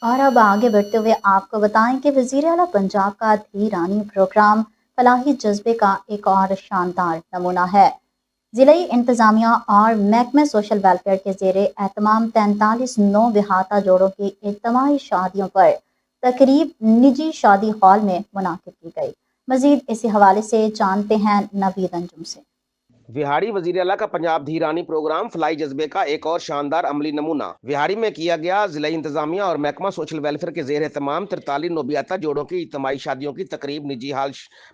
اور اب آگے بڑھتے ہوئے آپ کو بتائیں کہ وزیر اعلیٰ پنجاب کا دھیرانی پروگرام فلاحی جذبے کا ایک اور شاندار نمونہ ہے۔ ضلعی انتظامیہ اور محکمہ سوشل ویلفیئر کے زیر اہتمام 43 نو احاطہ جوڑوں کی اجتماعی شادیوں پر تقریب نجی شادی ہال میں منعقد کی گئی۔ مزید اسی حوالے سے جانتے ہیں نوید انجم سے۔ وہاڑی وزیر اعلیٰ کا پنجاب دھیرانی پروگرام فلاحی جذبے کا ایک اور شاندار عملی نمونہ وہاڑی میں کیا گیا۔ ضلعی انتظامیہ اور محکمہ سوشل ویلفیئر کے زیر اہتمام 43 نوبیاتا جوڑوں کی اجتماعی شادیوں کی تقریب نجی ہال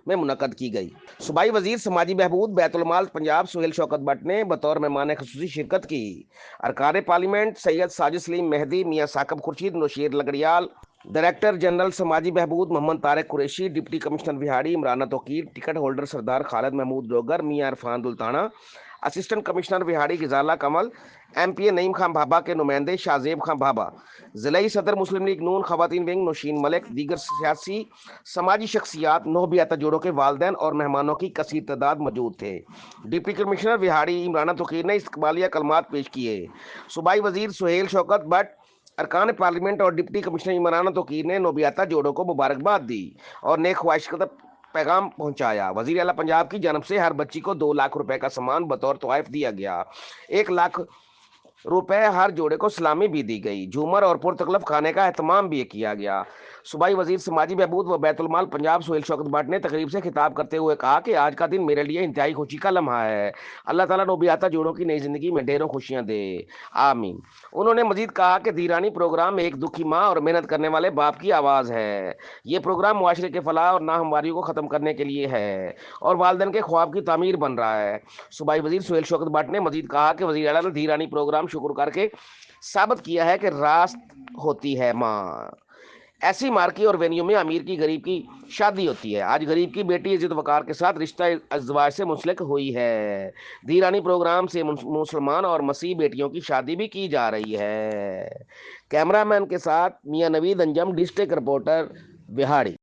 میں منعقد کی گئی۔ صوبائی وزیر سماجی بہبود بیت المال پنجاب سہیل شوکت بٹ نے بطور مہمان خصوصی شرکت کی۔ ارکان پارلیمنٹ سید ساجد سلیم مہدی، میاں ثاقب خورشید، نوشیر لگڑیال، ڈائریکٹر جنرل سماجی بہبود محمد طارق قریشی، ڈپٹی کمشنر وہاڑی عمرانہ توقیر، ٹکٹ ہولڈر سردار خالد محمود ڈوگر، میاں عرفان دلتانہ، اسسٹنٹ کمشنر وہاڑی غزالہ کمل، ایم پی اے نعیم خان بھابا کے نمائندے شاہ زیب خان بھابا، ضلعی صدر مسلم لیگ نون خواتین ونگ نوشین ملک، دیگر سیاسی سماجی شخصیات، نوبیاتا جوڑوں کے والدین اور مہمانوں کی کثیر تعداد موجود تھے۔ ڈپٹی کمشنر وہاڑی عمرانہ توقیر نے استقبالیہ کلمات پیش کیے۔ صوبائی وزیر سہیل شوکت بٹ، ارکان پارلیمنٹ اور ڈپٹی کمشنر عمرانہ توقیر نے نوبیاتا جوڑوں کو مبارکباد دی اور نیک خواہش کا پیغام پہنچایا۔ وزیر اعلیٰ پنجاب کی جانب سے ہر بچی کو 2 لاکھ روپے کا سامان بطور تحائف دیا گیا۔ 1 لاکھ روپے ہر جوڑے کو سلامی بھی دی گئی۔ جھومر اور پرتکلف کھانے کا اہتمام بھی کیا گیا۔ صوبائی وزیر سماجی بہبود و بیت المال پنجاب سہیل شوکت بٹ نے تقریب سے خطاب کرتے ہوئے کہا کہ آج کا دن میرے لیے انتہائی خوشی کا لمحہ ہے۔ اللہ تعالیٰ نوبیاتا جوڑوں کی نئی زندگی میں ڈھیروں خوشیاں دے، آمین۔ انہوں نے مزید کہا کہ دھیرانی پروگرام ایک دکھی ماں اور محنت کرنے والے باپ کی آواز ہے۔ یہ پروگرام معاشرے کے فلاح اور ناہمواریوں کو ختم کرنے کے لیے ہے اور والدین کے خواب کی تعمیر بن رہا ہے۔ صوبائی وزیر سہیل شوکت بٹ نے مزید کہا کہ وزیر اعلیٰ نے دھیرانی پروگرام شروع کر کے ثابت کیا ہے کہ راست ہوتی ہے ماں۔ ایسی مارکی اور وینیو میں امیر کی غریب کی شادی ہوتی ہے۔ آج غریب کی بیٹی عزت وقار کے ساتھ رشتہ ازدواج سے منسلک ہوئی ہے۔ دھیرانی پروگرام سے مسلمان اور مسیحی بیٹیوں کی شادی بھی کی جا رہی ہے۔ کیمرہ مین کے ساتھ میاں نوید انجم، ڈسٹرکٹ رپورٹر، وہاڑی۔